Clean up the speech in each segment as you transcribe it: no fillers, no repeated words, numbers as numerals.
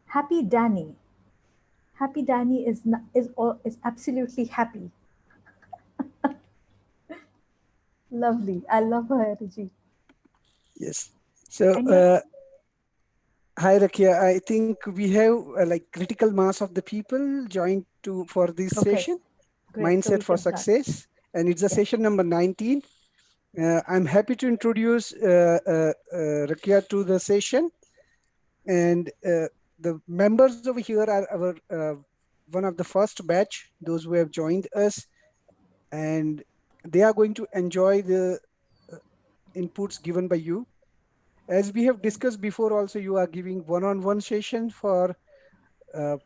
Happy Danny. Happy Danny is absolutely happy. Lovely. I love her energy. Yes. So, Any other? hi Rakia. I think we have like critical mass of the people joined to for this Okay, session, great. So Mindset we for can start. Success, and it's a Yes, session number 19. I'm happy to introduce Rakia to the session, and the members over here are our one of the first batch, those who have joined us, and they are going to enjoy the uh, inputs given by you. As we have discussed before, also you are giving one-on-one session for uh,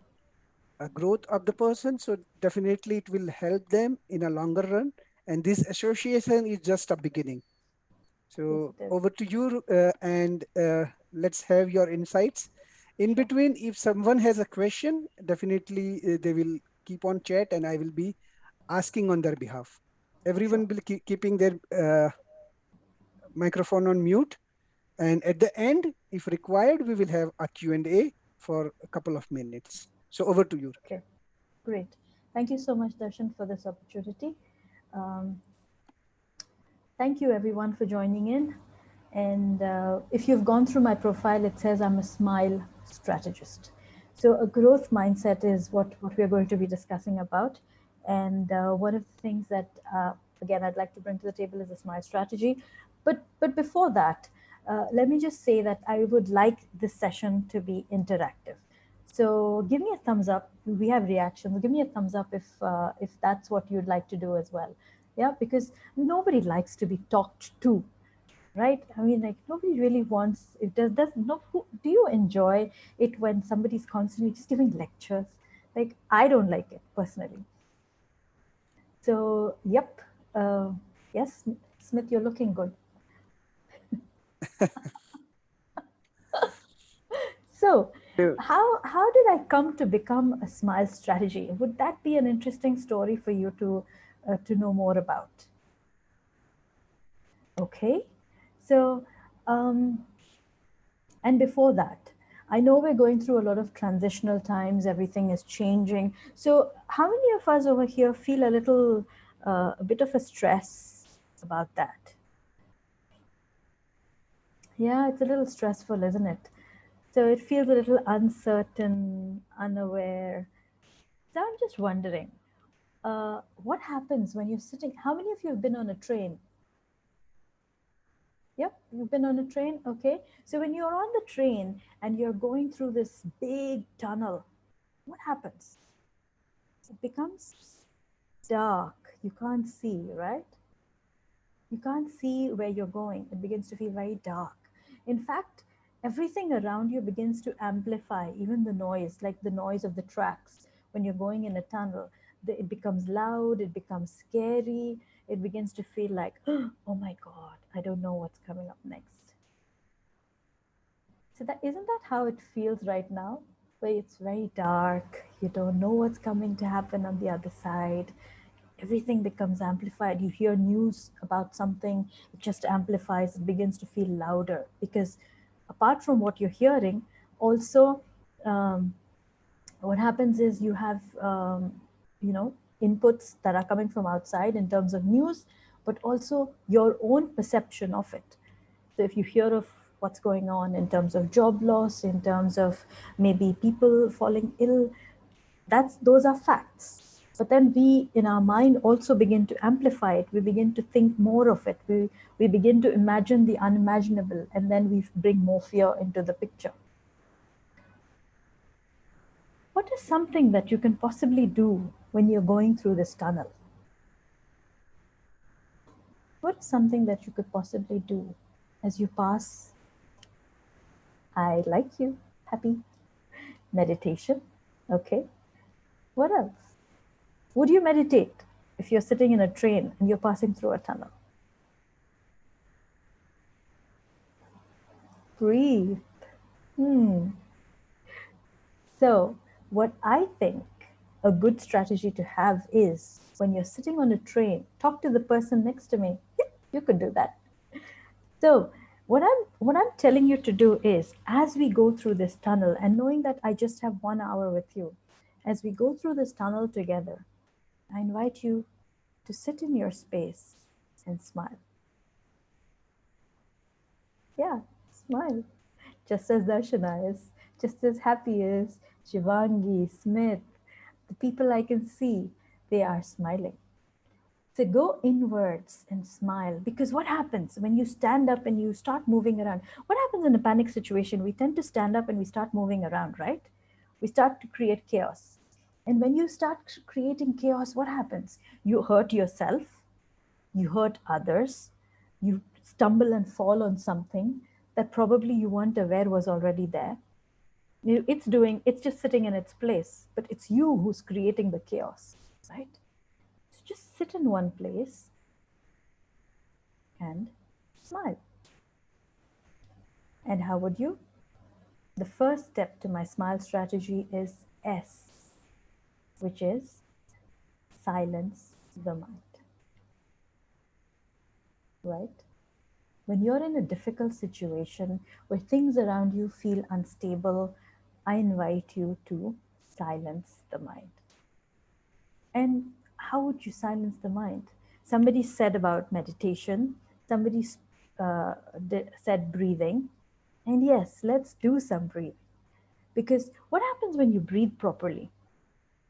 a growth of the person. So definitely it will help them in a longer run. And this association is just a beginning. yes, So it is. over to you, and let's have your insights. In Sure, between, if someone has a question, definitely they will keep on chat, and I will be asking on their behalf. sure. Everyone will keep keeping their microphone on mute, and at the end, if required, we will have a Q&A for a couple of minutes. So over to you, Rakia. Okay, great. Thank you so much, Darshan, for this opportunity. Um, Thank you, everyone, for joining in. And if you've gone through my profile, it says I'm a smile strategist. So, a growth mindset is what we're going to be discussing about. And one of the things that, again, I'd like to bring to the table is a smile strategy. But before that, let me just say that I would like this session to be interactive. So, give me a thumbs up. We have reactions. Give me a thumbs up if that's what you'd like to do as well. Yeah, because nobody likes to be talked to, right? I mean, like nobody really wants it. Does no who, do you enjoy it when somebody's constantly just giving lectures? Like, I don't like it personally. So yep. uh, yes, Smith, you're looking good. So So, how did I come to become a smile strategy? Would that be an interesting story for you to know more about? Okay, so um, and before that, I know we're going through a lot of transitional times, everything is changing. So, how many of us over here feel a bit of a stress about that? Yeah, it's a little stressful, isn't it? So, it feels a little uncertain, unaware. So, I'm just wondering, what happens when you're sitting? How many of you have been on a train? Yep, you've been on a train. Okay. So when you're on the train and you're going through this big tunnel, what happens? It becomes dark. You can't see, right? You can't see where you're going. It begins to feel very dark. In fact, everything around you begins to amplify, even the noise, like the noise of the tracks when you're going in a tunnel. It becomes loud, it becomes scary, it begins to feel like, oh my God, I don't know what's coming up next. So that isn't that how it feels right now? Where it's very dark, you don't know what's coming to happen on the other side. Everything becomes amplified. You hear news about something, it just amplifies, it begins to feel louder because apart from what you're hearing, also um, what happens is you have you know inputs that are coming from outside in terms of news, but also your own perception of it. So if you hear of what's going on in terms of job loss, in terms of maybe people falling ill, those are facts. But then we in our mind also begin to amplify it. We begin to think more of it. We begin to imagine the unimaginable, and then we bring more fear into the picture. What is something that you can possibly do when you're going through this tunnel? What's something that you could possibly do as you pass? I like you. Happy meditation. Okay. What else? Would you meditate if you're sitting in a train and you're passing through a tunnel? Breathe. Hmm. So, what I think a good strategy to have is when you're sitting on a train, talk to the person next to me. You could do that. So, What I'm telling you to do is, as we go through this tunnel, and knowing that I just have 1 hour with you, as we go through this tunnel together, I invite you to sit in your space and smile. Yeah, smile. Just as Darshana is, just as happy as Shivangi, Smith, the people I can see, they are smiling. So go inwards and smile, because what happens when you stand up and you start moving around? What happens in a panic situation? We tend to stand up and we start moving around, right? We start to create chaos. And when you start creating chaos, what happens? You hurt yourself, you hurt others, you stumble and fall on something that probably you weren't aware was already there. It's just sitting in its place, but it's you who's creating the chaos, right? So just sit in one place and smile. And how would you? The first step to my smile strategy is S, which is silence the mind, right? When you're in a difficult situation where things around you feel unstable, I invite you to silence the mind. And how would you silence the mind? Somebody said about meditation, somebody uh, said breathing. And yes, let's do some breathing. Because what happens when you breathe properly?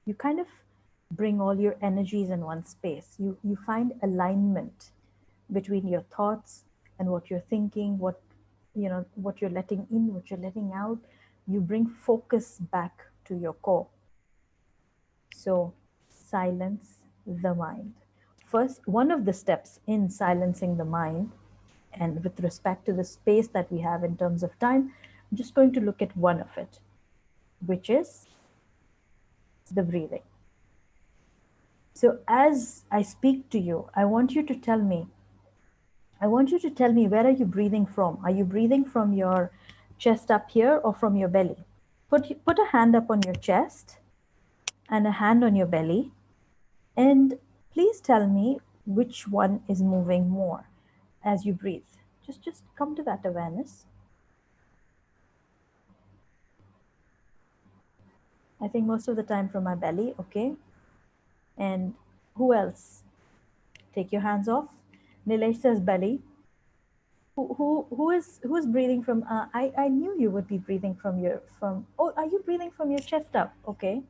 You kind of bring all your energies in one space. You find alignment between your thoughts and what you're thinking, what you're letting in, what you're letting out. You bring focus back to your core. So silence the mind. First, one of the steps in silencing the mind, and with respect to the space that we have in terms of time, I'm just going to look at one of it, which is the breathing. So as I speak to you, I want you to tell me, where are you breathing from? Are you breathing from your chest up here or from your belly? Put a hand up on your chest and a hand on your belly, and please tell me which one is moving more as you breathe. Just come to that awareness. I think most of the time from my belly, okay? And who else? Take your hands off. Nilesh says belly. Who is breathing from? I knew you would be breathing from your from. Oh, are you breathing from your chest up? Okay,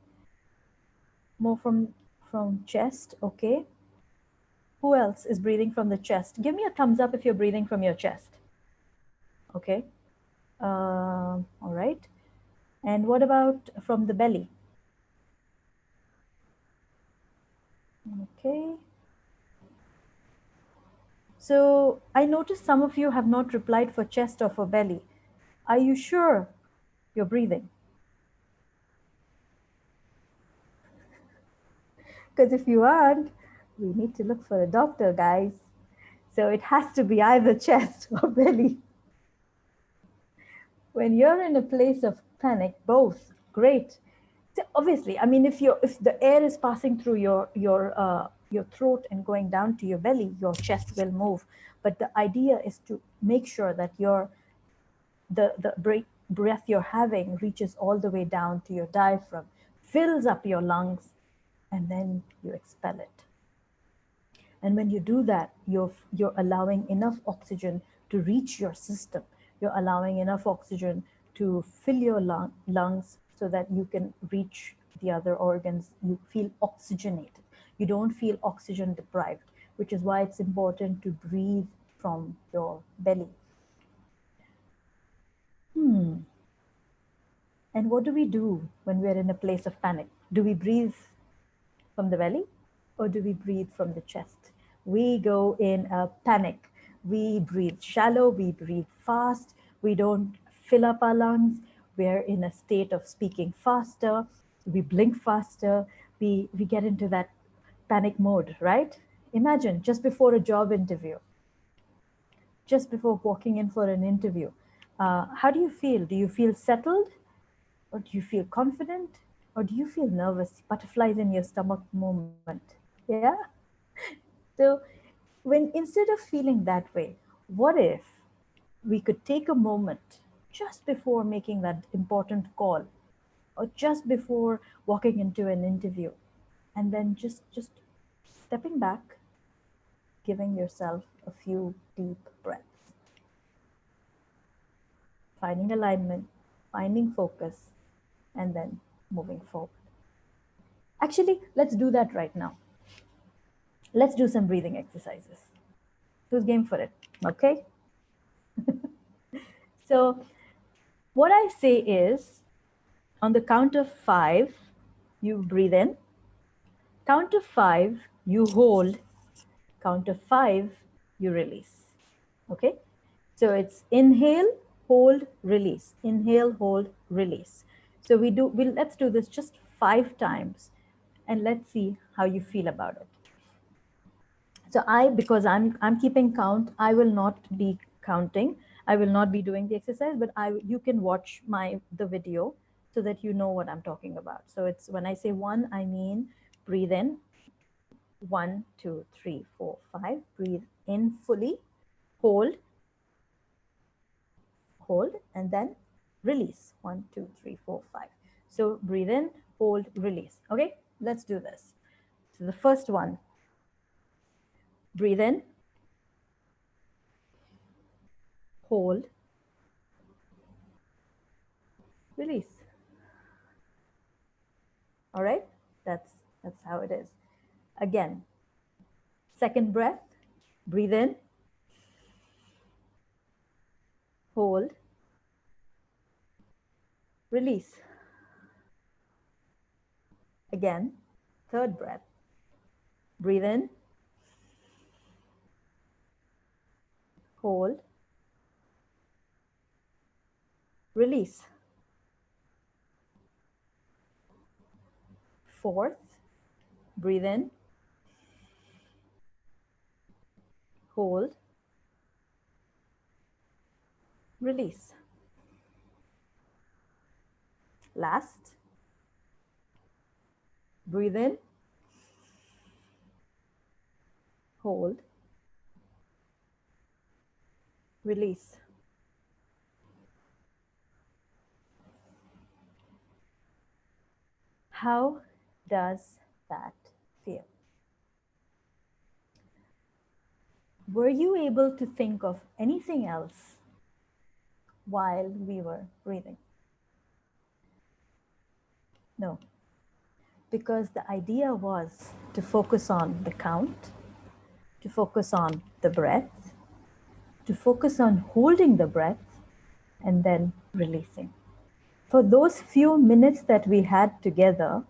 more from chest. Okay. Who else is breathing from the chest? Give me a thumbs up if you're breathing from your chest. Okay. All right. And what about from the belly? Okay. So I noticed some of you have not replied for chest or for belly. Are you sure you're breathing? Because if you aren't, we need to look for a doctor, guys. So it has to be either chest or belly. When you're in a place of panic, both, great. So obviously, I mean, if the air is passing through your throat and going down to your belly, your chest will move. But the idea is to make sure that the breath you're having reaches all the way down to your diaphragm, fills up your lungs, and then you expel it. And when you do that, you're allowing enough oxygen to reach your system. You're allowing enough oxygen to fill your lungs so that you can reach the other organs. You feel oxygenated. You don't feel oxygen deprived, which is why it's important to breathe from your belly. Hmm. And what do we do when we're in a place of panic? Do we breathe from the belly or do we breathe from the chest? We go in a panic. We breathe shallow, we breathe fast, we don't fill up our lungs, we're in a state of speaking faster, we blink faster, we get into that panic mode, right? Imagine just before a job interview, just before walking in for an interview. How do you feel? Do you feel settled? Or do you feel confident? Or do you feel nervous, butterflies in your stomach moment? Yeah? So when instead of feeling that way, what if we could take a moment just before making that important call or just before walking into an interview, and then just stepping back, giving yourself a few deep breaths, finding alignment, finding focus, and then moving forward. Actually, let's do that right now. Let's do some breathing exercises. Who's game for it? Okay. So what I say is, on the count of 5, you breathe in. Count of 5, you hold. Count of 5, you release. Okay. So it's inhale, hold, release. Inhale, hold, release. So let's do this just 5 times, and let's see how you feel about it. So because I'm keeping count, I will not be counting. I will not be doing the exercise, but you can watch the video so that you know what I'm talking about. So it's when I say 1, I mean breathe in. 1, 2, 3, 4, 5. Breathe in fully, hold, and then release. 1, 2, 3, 4, 5. So breathe in, hold, release. Okay, let's do this. So the first one, breathe in, hold, release. All right, that's how it is. Again, second breath, breathe in, hold, release. Again, third breath, breathe in, hold, release. Fourth, breathe in, hold, release. Last, breathe in, hold, release. How does that feel? Were you able to think of anything else while we were breathing? No, because the idea was to focus on the count, to focus on the breath, to focus on holding the breath, and then releasing. For those few minutes that we had together,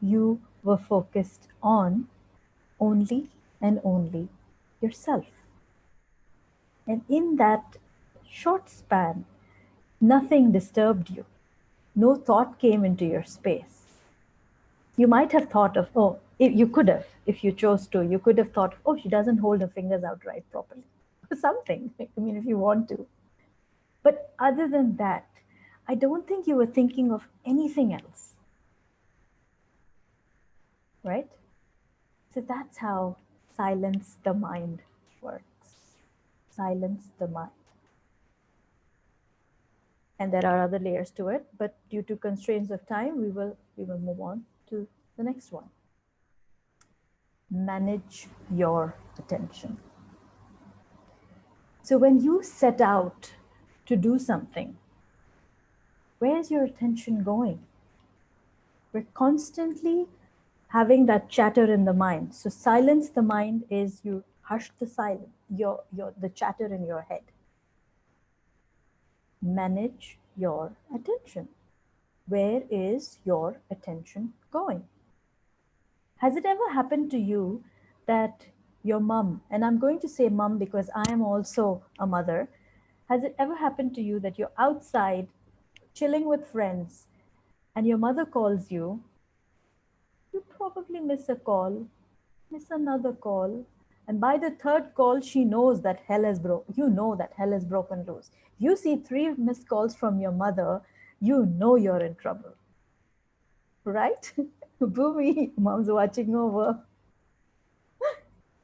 you were focused on only and only yourself. And in that short span, nothing disturbed you. No thought came into your space. You might have thought of, you could have, if you chose to, you could have thought, oh, she doesn't hold her fingers out right properly, or something. I mean, if you want to. But other than that, I don't think you were thinking of anything else. Right? So that's how silence the mind works. Silence the mind. And there are other layers to it, but due to constraints of time, we will move on to the next one. Manage your attention. So when you set out to do something, where's your attention going? We're constantly having that chatter in the mind. So silence the mind is you hush the the chatter in your head. Manage your attention. Where is your attention going? Has it ever happened to you that your mom, and I'm going to say mom because I am also a mother, has it ever happened to you that you're outside chilling with friends and your mother calls you? You probably miss a call, miss another call, and by the third call, she knows that hell has broken. You know that hell has broken loose. You see 3 missed calls from your mother, you know you're in trouble, right? Boomy, mom's watching over.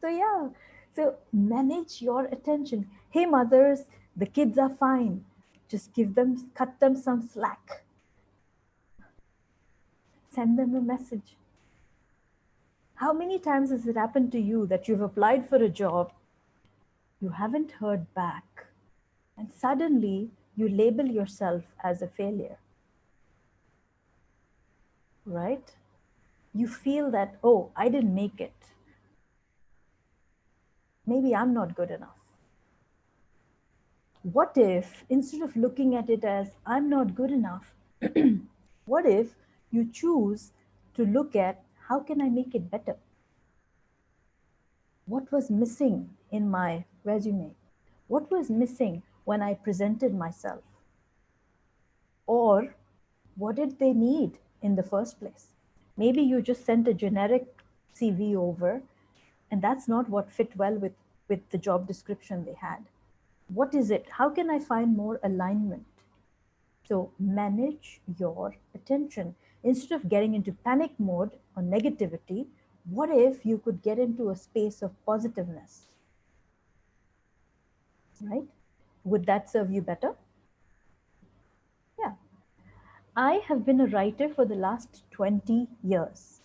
So yeah, so manage your attention. Hey mothers, The kids are fine. Just cut them some slack. Send them a message. How many times has it happened to you that you've applied for a job, you haven't heard back, and suddenly you label yourself as a failure, right? You feel that, oh, I didn't make it. Maybe I'm not good enough. What if, instead of looking at it as, I'm not good enough, what if you choose to look at, how can I make it better? What was missing in my resume? What was missing when I presented myself? Or what did they need in the first place? Maybe you just sent a generic CV over, and that's not what fit well with the job description they had. What is it? How can I find more alignment? So manage your attention. Instead of getting into panic mode or negativity, what if you could get into a space of positiveness? Right? Would that serve you better? Yeah. I have been a writer for the last 20 years.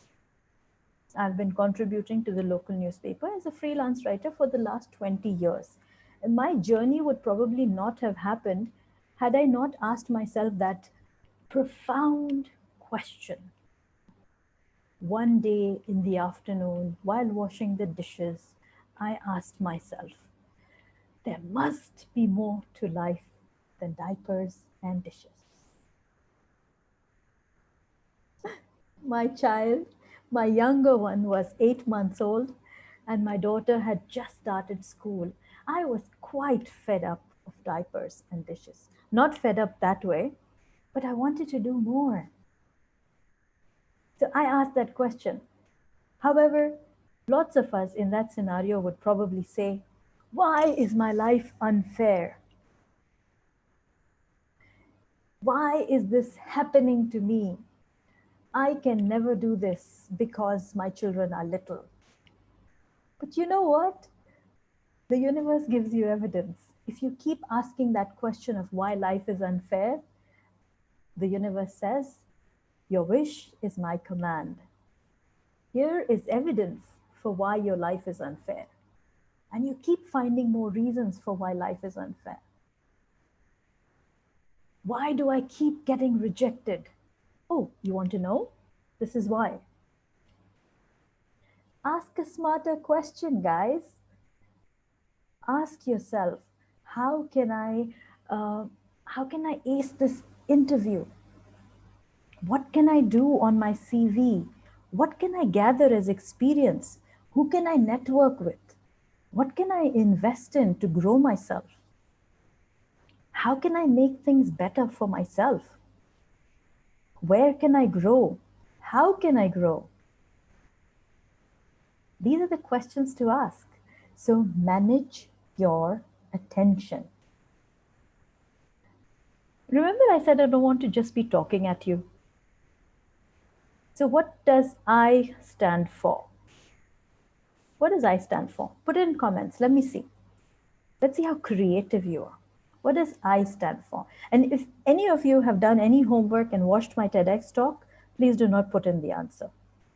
I've been contributing to the local newspaper as a freelance writer for the last 20 years. And my journey would probably not have happened had I not asked myself that profound question. One day in the afternoon, while washing the dishes, I asked myself, there must be more to life than diapers and dishes. My child, my younger one, was 8 months old, and my daughter had just started school. I was quite fed up of diapers and dishes. Not fed up that way, but I wanted to do more. So I asked that question. However, lots of us in that scenario would probably say, why is my life unfair? Why is this happening to me? I can never do this because my children are little. But you know what? The universe gives you evidence. If you keep asking that question of why life is unfair, the universe says, your wish is my command. Here is evidence for why your life is unfair. And you keep finding more reasons for why life is unfair. Why do I keep getting rejected? Oh, you want to know? This is why. Ask a smarter question, guys. Ask yourself, how can I, uh, how can I ace this interview? What can I do on my CV? What can I gather as experience? Who can I network with? What can I invest in to grow myself? How can I make things better for myself? Where can I grow? How can I grow? These are the questions to ask. So manage your attention. Remember, I said I don't want to just be talking at you. So, what does I stand for? What does I stand for? Put it in comments. Let me see. Let's see how creative you are. What does I stand for? And if any of you have done any homework and watched my TEDx talk, please do not put in the answer.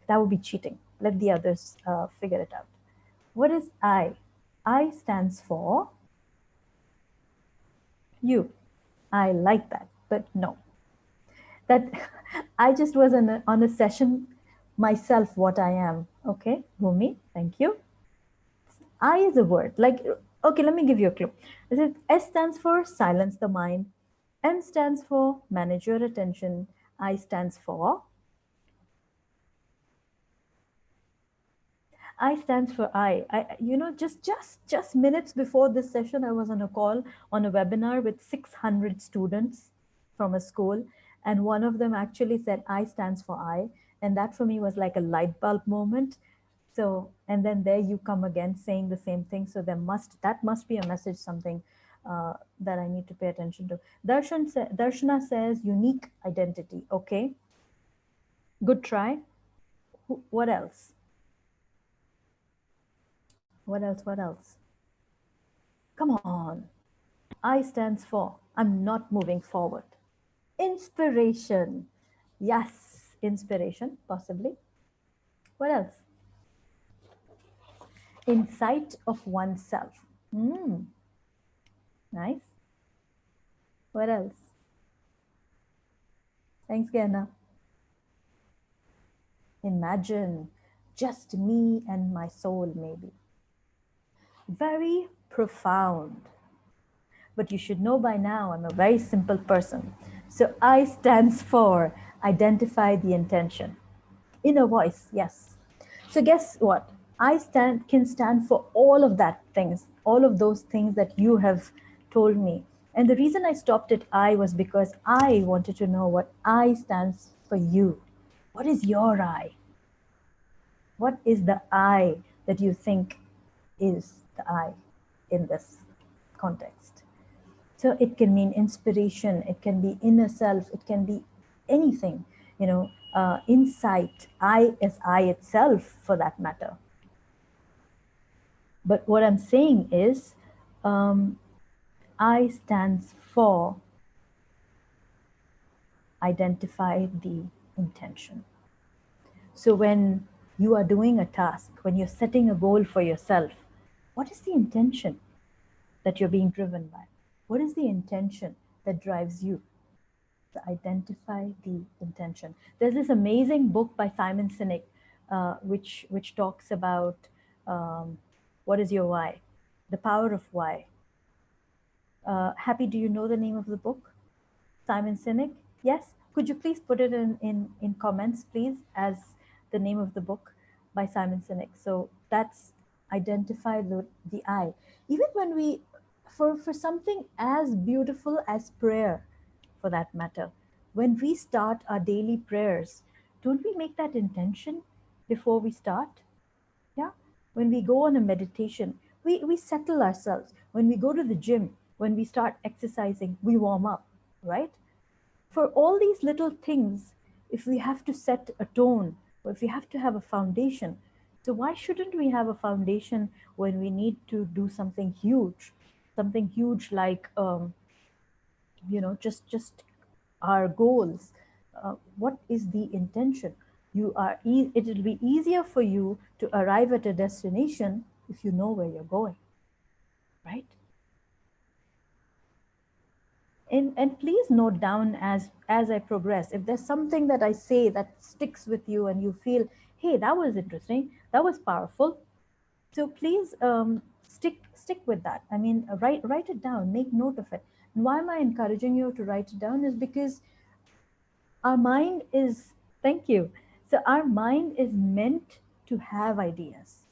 That would be cheating. Let the others figure it out. What is I? I stands for you. I like that, but no. That I just was on a session myself what I am. Okay, Bhumi, thank you. I is a word. Like, okay, let me give you a clue. S stands for silence the mind. M stands for manage your attention. I stands for I stands for just minutes before this session, I was on a call on a webinar with 600 students from a school, and one of them actually said I stands for I, and that for me was like a light bulb moment. So, and then there you come again saying the same thing. So that must be a message, something that I need to pay attention to. Darshana says unique identity. Okay, good try. What else? What else? What else? Come on. I stands for I'm not moving forward. Inspiration. Yes, inspiration, possibly. What else? Insight of oneself. Hmm, nice. What else? Thanks, Gana. Imagine just me and my soul, maybe. Very profound. But you should know by now I'm a very simple person. So I stands for identify the intention. Inner voice, yes. So guess what? I stand can stand for all of that things, all of those things that you have told me. And the reason I stopped at I was because I wanted to know what I stands for you. What is your I? What is the I that you think is the I in this context? So it can mean inspiration, it can be inner self, it can be anything, insight, I as I itself for that matter. But what I'm saying is, I stands for identify the intention. So when you are doing a task, when you're setting a goal for yourself, what is the intention that you're being driven by? What is the intention that drives you? To identify the intention. There's this amazing book by Simon Sinek, which talks about what is your why, the power of why. Happy, do you know the name of the book? Simon Sinek? Yes? Could you please put it in comments, please, as the name of the book by Simon Sinek? So that's identify the I. Even when we, for something as beautiful as prayer, for that matter, when we start our daily prayers, don't we make that intention before we start? Yeah. When we go on a meditation, we settle ourselves. When we go to the gym, when we start exercising, we warm up, right? For all these little things, if we have to set a tone, or if we have to have a foundation, so why shouldn't we have a foundation when we need to do something huge like just our goals? What is the intention? It will be easier for you to arrive at a destination if you know where you're going, right? And please note down as I progress, if there's something that I say that sticks with you and you feel, hey, that was interesting, that was powerful, so please stick with that. I mean, write it down, make note of it. And why am I encouraging you to write it down is because our mind is, thank you, so our mind is meant to have ideas,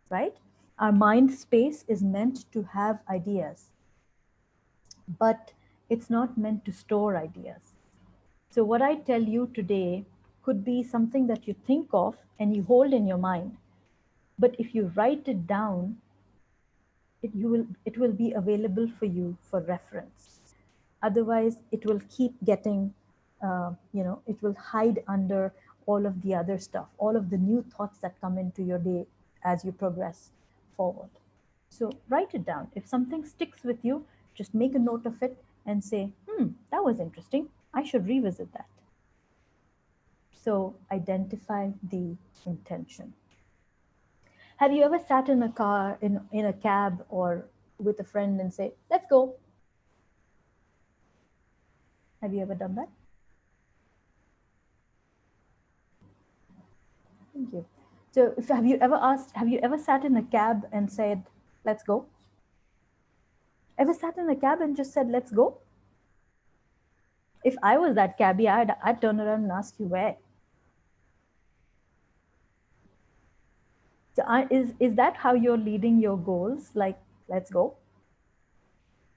right? Our mind space is meant to have ideas, but it's not meant to store ideas. So what I tell you today could be something that you think of and you hold in your mind, but if you write it down, it will be available for you for reference. Otherwise, it will keep getting, it will hide under all of the other stuff, all of the new thoughts that come into your day as you progress forward. So write it down. If something sticks with you, just make a note of it and say, that was interesting. I should revisit that. So identify the intention. Have you ever sat in a car, in a cab, or with a friend and say, let's go? Have you ever done that? Thank you. So have you ever sat in a cab and said, let's go? Ever sat in a cab and just said, let's go? If I was that cabbie, I'd turn around and ask you where. So is that how you're leading your goals? Like, let's go?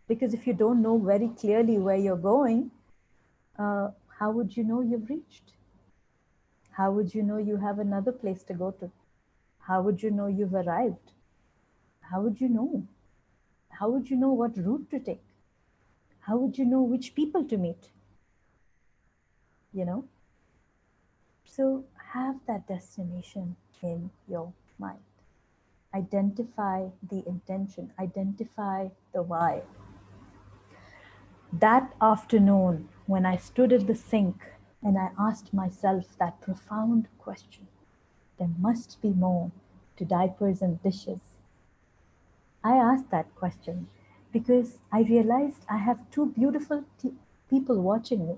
Because if you don't know very clearly where you're going, how would you know you've reached? How would you know you have another place to go to? How would you know you've arrived? How would you know? How would you know what route to take? How would you know which people to meet? You know? So have that destination in your mind. Identify the intention, identify the why. That afternoon, when I stood at the sink and I asked myself that profound question, there must be more to diapers and dishes. I asked that question because I realized I have two beautiful people watching me.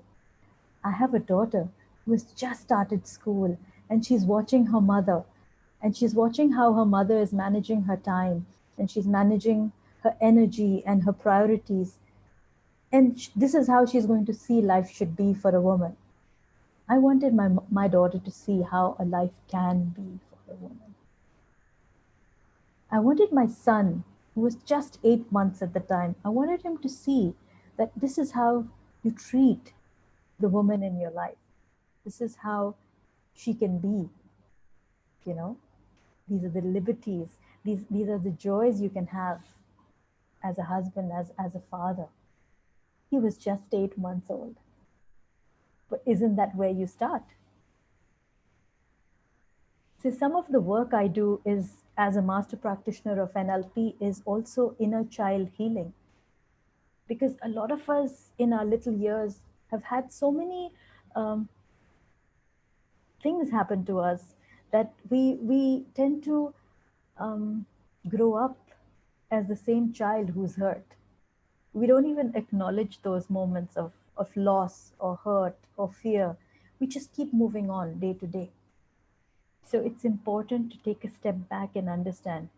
I have a daughter who has just started school and she's watching her mother, and she's watching how her mother is managing her time and she's managing her energy and her priorities. And this is how she's going to see life should be for a woman. I wanted my daughter to see how a life can be for a woman. I wanted my son, who was just 8 months at the time, I wanted him to see that this is how you treat the woman in your life. This is how she can be, you know. These are the liberties, these are the joys you can have as a husband, as a father. He was just 8 months old. But isn't that where you start? So some of the work I do is as a master practitioner of NLP is also inner child healing. Because a lot of us in our little years have had so many um, things happen to us that we tend to um, grow up as the same child who's hurt. We don't even acknowledge those moments of loss or hurt or fear. We just keep moving on day to day. So it's important to take a step back and understand,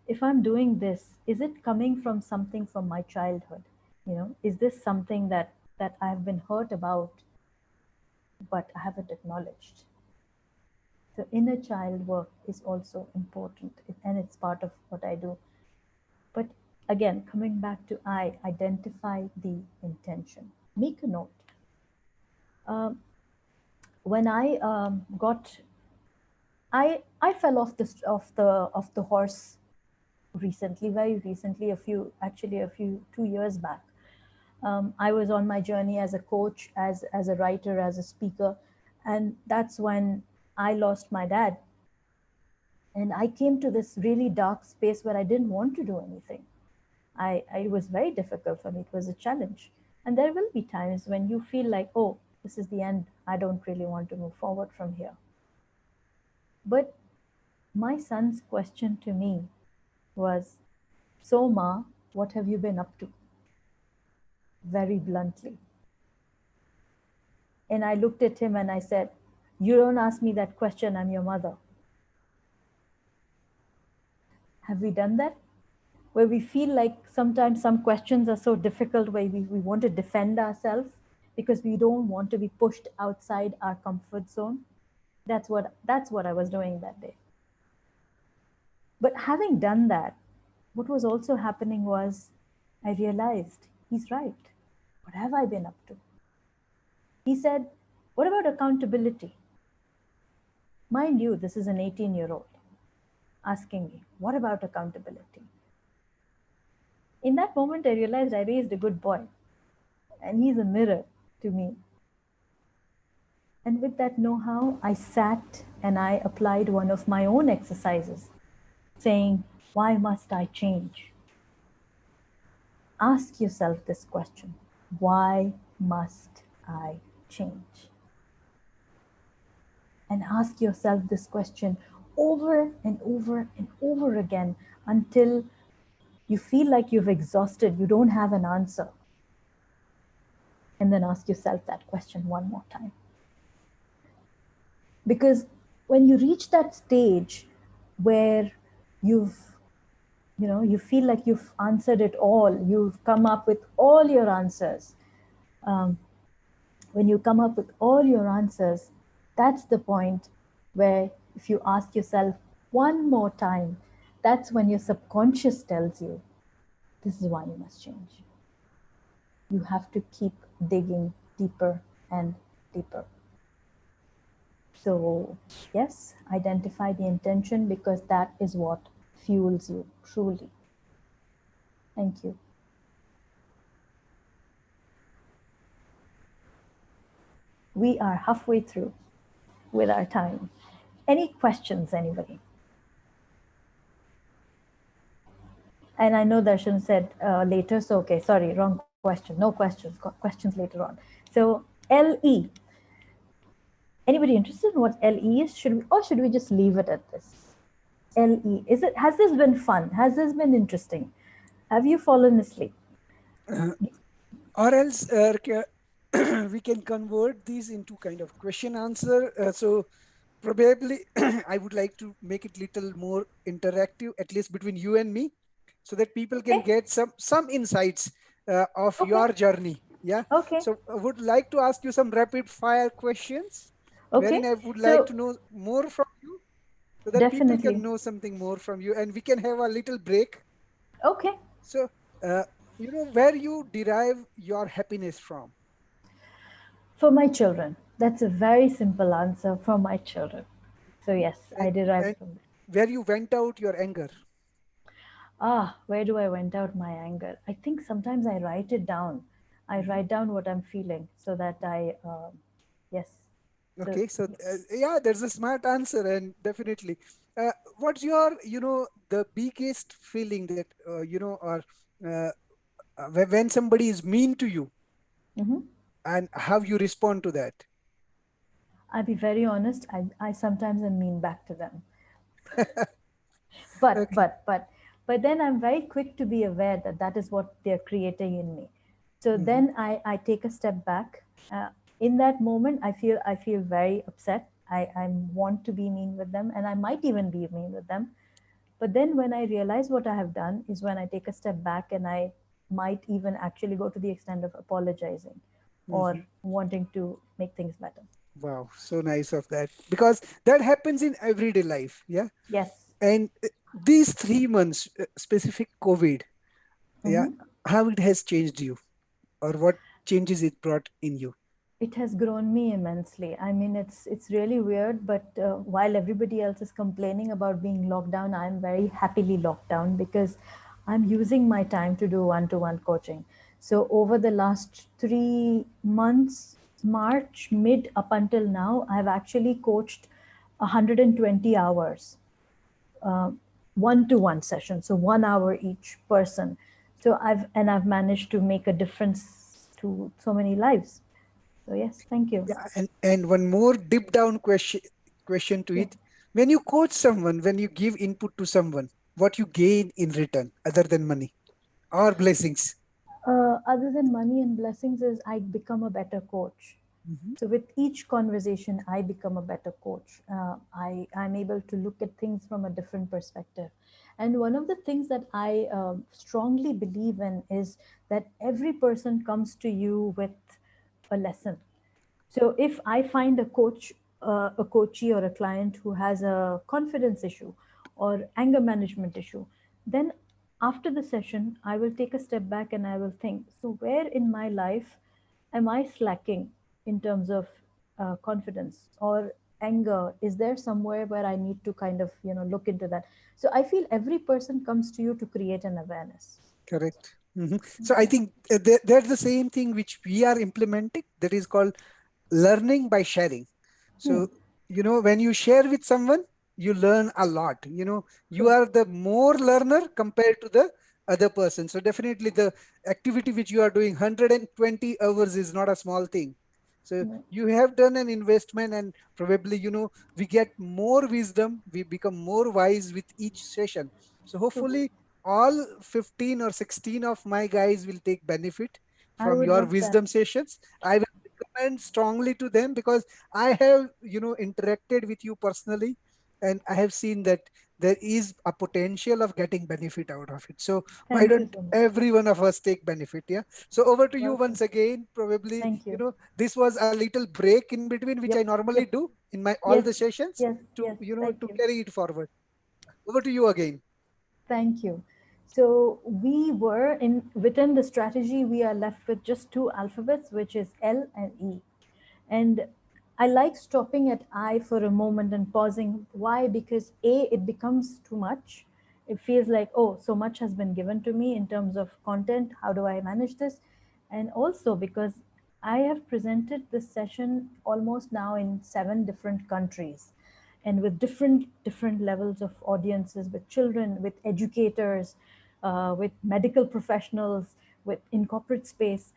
if I'm doing this, is it coming from something from my childhood? Is this something that I've been hurt about, but I haven't acknowledged? So inner child work is also important, and it's part of what I do. But again, coming back to I identify the intention. Make a note. Um, when I got, I fell off the horse recently, very recently, a few 2 years back. I was on my journey as a coach, as a writer, as a speaker, and that's when I lost my dad. And I came to this really dark space where I didn't want to do anything. It was very difficult for me. It was a challenge. And there will be times when you feel like, oh, this is the end. I don't really want to move forward from here. But my son's question to me was, so, Ma, what have you been up to? Very bluntly. And I looked at him and I said, you don't ask me that question. I'm your mother. Have we done that? Where we feel like sometimes some questions are so difficult, where we want to defend ourselves because we don't want to be pushed outside our comfort zone. That's what I was doing that day. But having done that, what was also happening was I realized he's right. What have I been up to? He said, what about accountability? Mind you, this is an 18-year-old asking me, what about accountability? In that moment, I realized I raised a good boy, and he's a mirror to me. And with that know how, I sat and I applied one of my own exercises, saying, why must I change? Ask yourself this question: why must I change? And ask yourself this question over and over and over again until you feel like you've exhausted, you don't have an answer. And then ask yourself that question one more time. Because when you reach that stage where you feel like you've answered it all, you've come up with all your answers. When you come up with all your answers, that's the point where, if you ask yourself one more time, that's when your subconscious tells you, this is why you must change. You have to keep digging deeper and deeper. So, yes, identify the intention, because that is what fuels you truly. Thank you. We are halfway through with our time. Any questions, anybody? And I know Darshan said later, so okay, sorry, wrong question. No questions. Questions later on. So LE. Anybody interested in what LE is? Should we just leave it at this? LE. Is it? Has this been fun? Has this been interesting? Have you fallen asleep? Or else we can convert these into kind of question answer. So probably I would like to make it little more interactive, at least between you and me, so that people can Okay. get some insights of Okay. your journey. Yeah. Okay. So I would like to ask you some rapid fire questions, wherein Okay. I would like So to know more from you, so that people can definitely. know something more from you, and we can have a little break. Okay. So uh, where you derive your happiness from. For my children. That's a very simple answer for my children. So yes, I and derive and from it. where you went out your anger. Where do I vent out my anger? I think sometimes I write it down. I Mhm. write down what I'm feeling so that yes. So Okay, so yes. yeah, there's a smart answer, and definitely. What's your, the biggest feeling that or uh, when somebody is mean to you, Hmm. and how you respond to that? I'll be very honest. I sometimes am mean back to them. but Okay. but but but then I'm very quick to be aware that that is what they're creating in me. So Hmm. then I take a step back. In that moment I feel very upset. I want to be mean with them, and I might even be mean with them. But then when I realize what I have done is when I take a step back, and I might even actually go to the extent of apologizing or Hmm. wanting to make things better. Wow, so nice of that, because that happens in everyday life. Yeah. Yes. And these 3 months, specific COVID, yeah, Hmm. how it has changed you, or what changes it brought in you? It has grown me immensely. I mean, it's really weird, but while everybody else is complaining about being locked down, I'm very happily locked down because I'm using my time to do one-to-one coaching. So over the last 3 months, March mid up until now, I've actually coached 120 hours, uh, one-to-one session, so 1 hour each person. So I've managed to make a difference to so many lives. So yes, thank you. Yeah, and one more deep down question to Yeah. it. When you coach someone, when you give input to someone, what you gain in return other than money or blessings? Other than money and blessings, is I become a better coach. Mhm. So with each conversation, I become a better coach. I'm able to look at things from a different perspective. And one of the things that I strongly believe in is that every person comes to you with a lesson. So if I find a coachee or a client who has a confidence issue or anger management issue, then after the session, I will take a step back and I will think, so where in my life am I slacking in terms of confidence or anger? Is there somewhere where I need to kind of, look into that? So I feel every person comes to you to create an awareness. Correct. So I Yeah. think that's the same thing which we are implementing. That is called learning by sharing. Hmm. So when you share with someone, you learn a lot. You True. are the more learner compared to the other person. So definitely the activity which you are doing, 120 hours, is not a small thing. So No. you have done an investment, and probably we get more wisdom, we become more wise with each session. So True. hopefully all 15 or 16 of my guys will take benefit I from would your love that. wisdom sessions. I will recommend strongly to them, because I have interacted with you personally, and I have seen that there is a potential of getting benefit out of it. So why Thank you don't so much. every one of us take benefit? Yeah. So over to you Welcome. once again. Probably Thank you. this was a little break in between, which I Yep. normally Yep. do in my all Yes. the sessions, Yes. to Yes. Thank to you. carry it forward. Over to you again. Thank you. So we were in within the strategy, we are left with just two alphabets, which is L and E. And I like stopping at I for a moment and pausing. Why? Because A, it becomes too much. It feels like, oh, so much has been given to me in terms of content. How do I manage this? And also because I have presented this session almost now in 7 different countries, and with different levels of audiences, with children, with educators, with medical professionals, with in corporate space,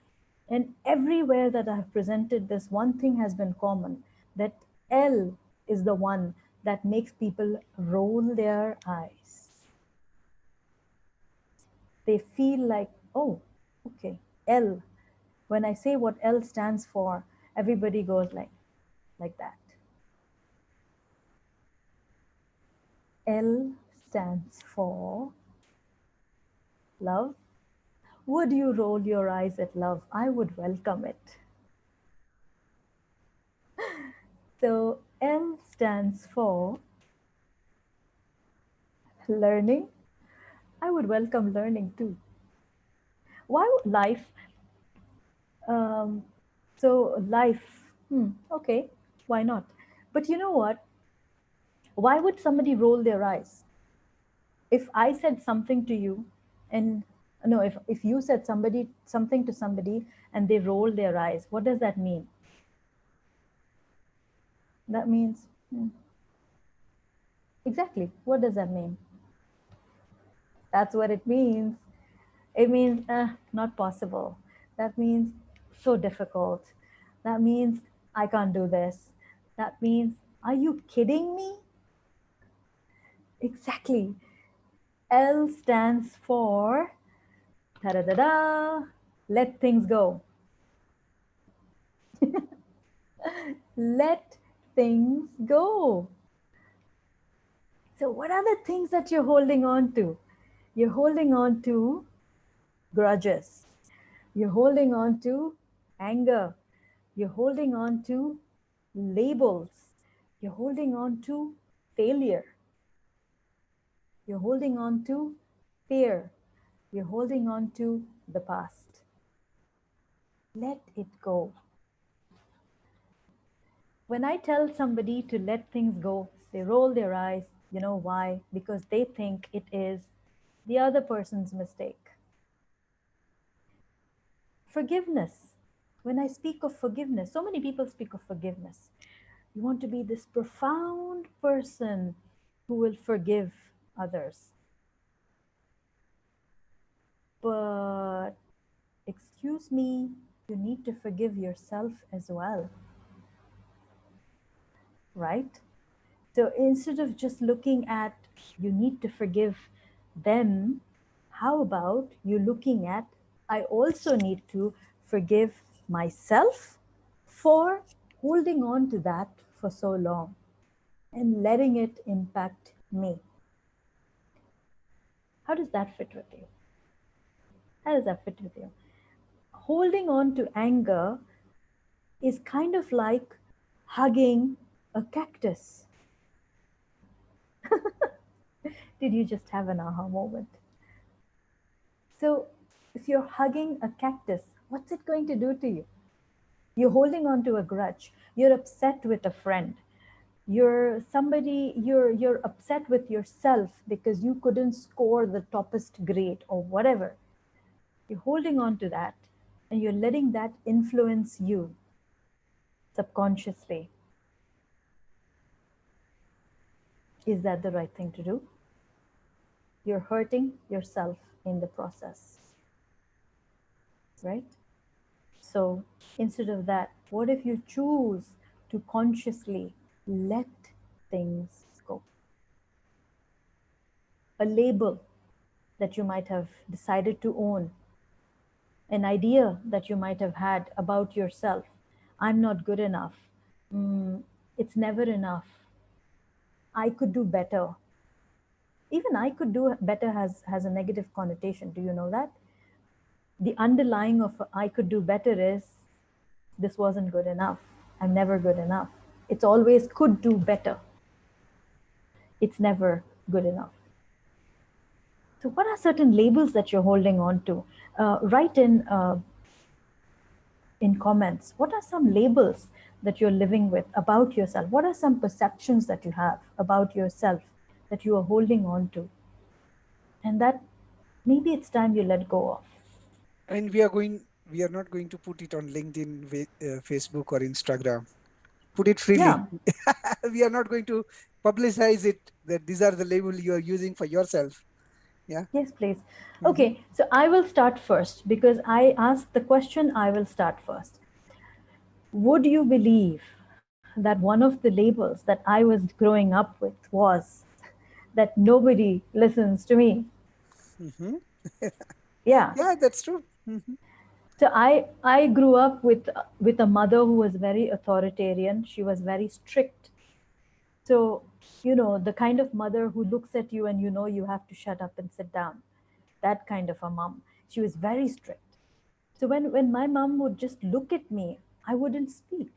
and everywhere that I have presented this, one thing has been common, that L is the one that makes people roll their eyes. They feel like, oh, okay, L. When I say what L stands for, everybody goes like that. L stands for love. Would you roll your eyes at love? I would welcome it. So L stands for learning. I would welcome learning too. Why would life? Um, so life, okay, why not? But you know what? Why would somebody roll their eyes? If I said something to you, and no, if you said something to somebody and they roll their eyes, what does that mean? That means exactly. What does that mean? That's what it means. It means not possible. That means so difficult. That means I can't do this. That means, are you kidding me? Exactly. L stands for da da da da. Let things go. Let things go. So, what are the things that you're holding on to? You're holding on to grudges. You're holding on to anger. You're holding on to labels. You're holding on to failure. You're holding on to fear. You're holding on to the past. Let it go. When I tell somebody to let things go, they roll their eyes. You know why? Because they think it is the other person's mistake. Forgiveness. When I speak of forgiveness, so many people speak of forgiveness. You want to be this profound person who will forgive others. But, excuse me, you need to forgive yourself as well, right? So instead of just looking at you need to forgive them, how about you looking at I also need to forgive myself for holding on to that for so long and letting it impact me. How does that fit with you? How does that fit with you? Holding on to anger is kind of like hugging a cactus. Did you just have an aha moment? So, if you're hugging a cactus, what's it going to do to you? You're holding on to a grudge. You're upset with a friend. You're upset with yourself because you couldn't score the toppest grade or whatever. You're holding on to that and you're letting that influence you subconsciously. Is that the right thing to do? You're hurting yourself in the process, right? So instead of that, what if you choose to consciously let things go? A label that you might have decided to own, an idea that you might have had about yourself. I'm not good enough. Mm, it's never enough. I could do better. Even I could do better has a negative connotation. Do you know that? The underlying of I could do better is this wasn't good enough. I'm never good enough. It's always could do better. It's never good enough. So, what are certain labels that you're holding on to? Write in comments. What are some labels that you're living with about yourself? What are some perceptions that you have about yourself that you are holding on to, and that maybe it's time you let go of? And we are not going to put it on LinkedIn, Facebook, or Instagram. Put it Yeah, freely. We are not going to publicize it that these are the label you are using for yourself. Yeah. Yes, please. Hmm. Okay, so I will start first because I asked the question. I will start first. Would you believe that one of the labels that I was growing up with was that nobody listens to me? Hmm. Yeah. Yeah, that's true. Hmm. So I grew up with a mother who was very authoritarian. She was very strict. So, the kind of mother who looks at you and you have to shut up and sit down. That kind of a mom. She was very strict. So when my mom would just look at me, I wouldn't speak.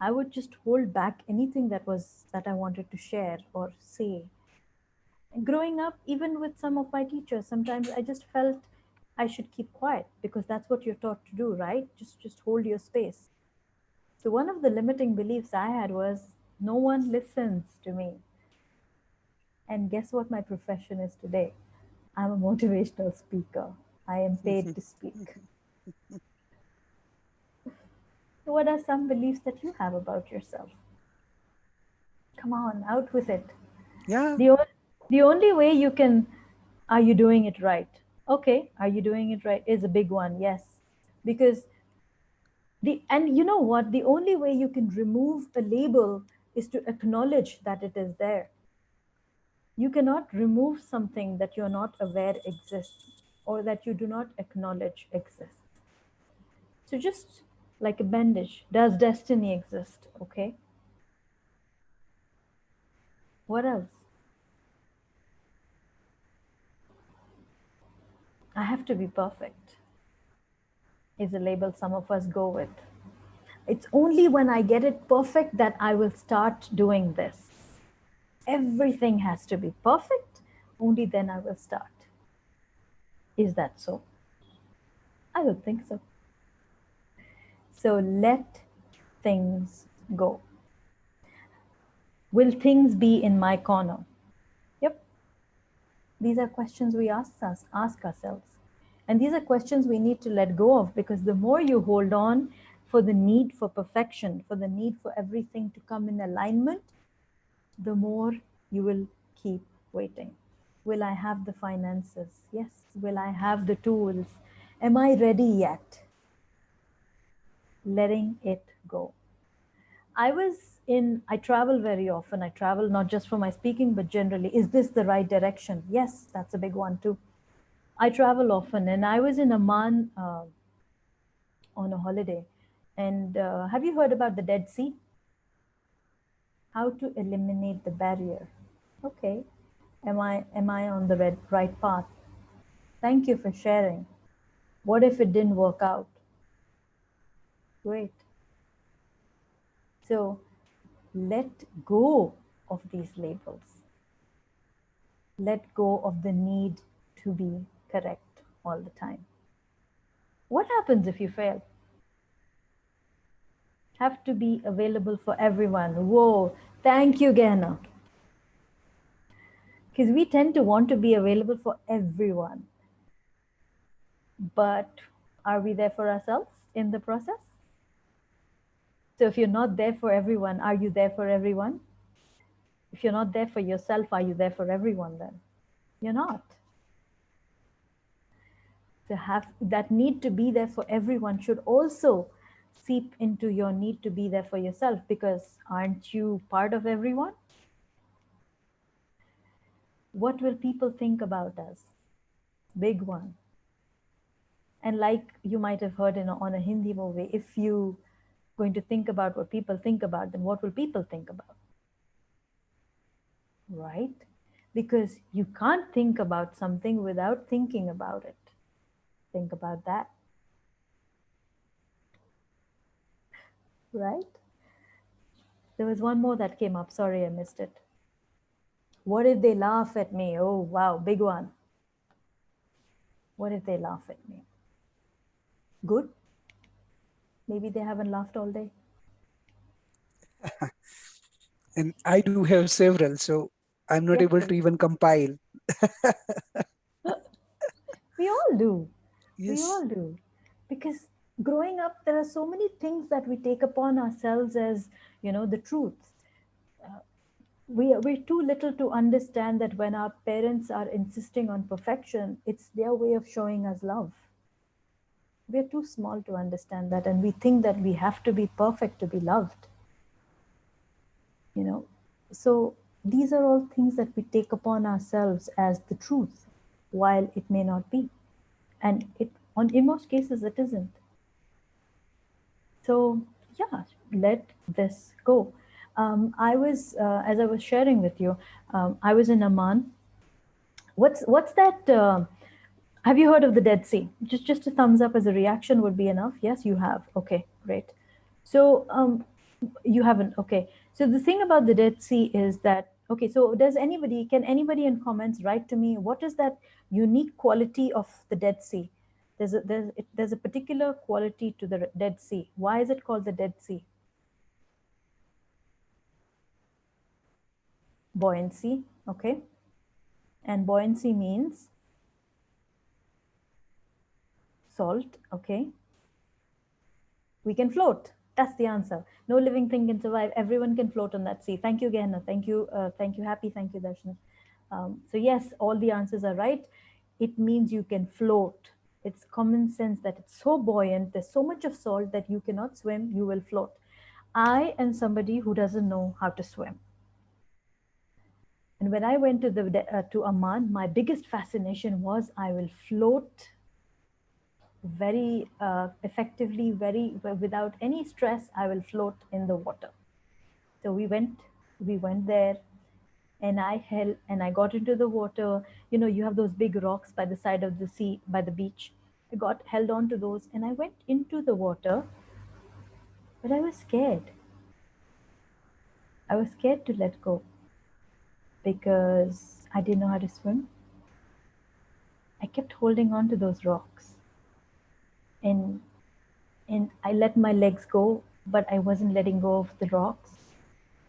I would just hold back anything that I wanted to share or say. And growing up, even with some of my teachers, sometimes I just felt I should keep quiet because that's what you're taught to do, right? Just hold your space. So one of the limiting beliefs I had was no one listens to me. And guess what my profession is today? I'm a motivational speaker. I am paid to speak. So what are some beliefs that you have about yourself? Come on, out with it. Yeah. The, o- the only way you can, are you doing it right? Okay, are you doing it right is a big one, yes. Because and you know what? The only way you can remove a label is to acknowledge that it is there. You cannot remove something that you're not aware exists or that you do not acknowledge exists. So just like a bandage, does destiny exist? Okay. What else? I have to be perfect is a label some of us go with. It's only when I get it perfect that I will start doing this. Everything has to be perfect, only then I will start. Is that so? I don't think so. So let things go. Will things be in my corner? Yep. These are questions we ask ourselves. And these are questions we need to let go of because the more you hold on for the need for perfection, for the need for everything to come in alignment, the more you will keep waiting. Will I have the finances? Yes. Will I have the tools? Am I ready yet? Letting it go. I travel very often. I travel not just for my speaking, but generally. Is this the right direction? Yes, that's a big one too. I travel often, and I was in Amman on a holiday. And have you heard about the Dead Sea? How to eliminate the barrier? Okay, am I on the right path? Thank you for sharing. What if it didn't work out? Great. So let go of these labels. Let go of the need to be correct all the time. What happens if you fail? Have to be available for everyone. Whoa, thank you, Gehna. Because we tend to want to be available for everyone. But are we there for ourselves in the process? So if you're not there for everyone, are you there for everyone? If you're not there for yourself, are you there for everyone then? You're not. To have that need to be there for everyone should also seep into your need to be there for yourself because aren't you part of everyone? What will people think about us? Big one. And like you might have heard on a Hindi movie, if you going to think about what people think about, then what will people think about? Right? Because you can't think about something without thinking about it. Think about that. Right? There was one more that came up. Sorry, I missed it. What if they laugh at me? Oh, wow, big one. What if they laugh at me? Good. Maybe they haven't laughed all day. And I do have several, so I'm not Yes, able to please. even compile. We all do. We Yes. all do. Because growing up, there are so many things that we take upon ourselves as, the truth. we're too little to understand that when our parents are insisting on perfection, it's their way of showing us love. We're too small to understand that, and we think that we have to be perfect to be loved, you know. So these are all things that we take upon ourselves as the truth, while it may not be, and it on in most cases it isn't. So yeah, let this go. I was As I was sharing with you, I was in Amman. What's that? Have you heard of the Dead Sea? Just a thumbs up as a reaction would be enough. Yes, you have. Okay, great. So you haven't. Okay. So the thing about the Dead Sea is that, okay. So can anybody in comments write to me what is that unique quality of the Dead Sea? There's a particular quality to the Dead Sea. Why is it called the Dead Sea? Buoyancy. Okay. And buoyancy means salt. Okay. We can float. That's the answer. No living thing can survive. Everyone can float on that sea. Thank you, Gehenna. Thank you, Happy. Thank you, Darshan. So yes, all the answers are right. It means you can float. It's common sense that it's so buoyant. There's so much of salt that you cannot swim. You will float. I am somebody who doesn't know how to swim. And when I went to Amman, my biggest fascination was I will float very effectively, very without any stress. I will float in the water. So we went there, and I got into the water. You know, you have those big rocks by the side of the sea, by the beach. I got held on to those, and I went into the water, but I was scared. I was scared to let go because I didn't know how to swim. I kept holding on to those rocks, and I let my legs go, but I wasn't letting go of the rocks.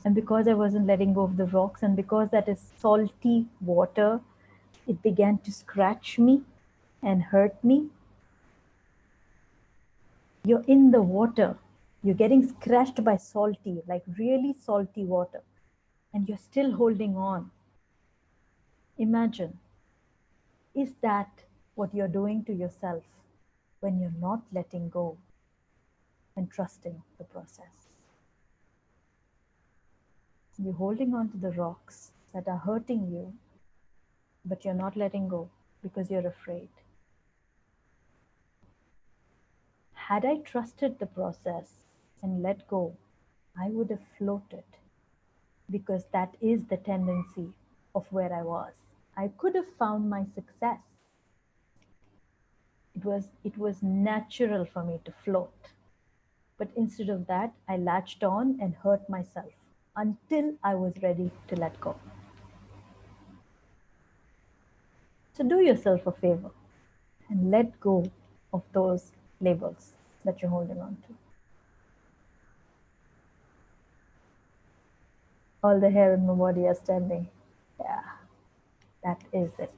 And because I wasn't letting go of the rocks, and because that is salty water, it began to scratch me and hurt me. You're in the water, you're getting scratched by salty, like really salty water, and you're still holding on. Imagine, is that what you're doing to yourself when you're not letting go and trusting the process? You're holding on to the rocks that are hurting you, but you're not letting go because you're afraid. Had I trusted the process and let go, I would have floated, because that is the tendency of where I was. I could have found my success. It was natural for me to float. But instead of that, I latched on and hurt myself until I was ready to let go. So do yourself a favor and let go of those labels that you're holding on to. All the hair in my body are standing. Yeah, that is it.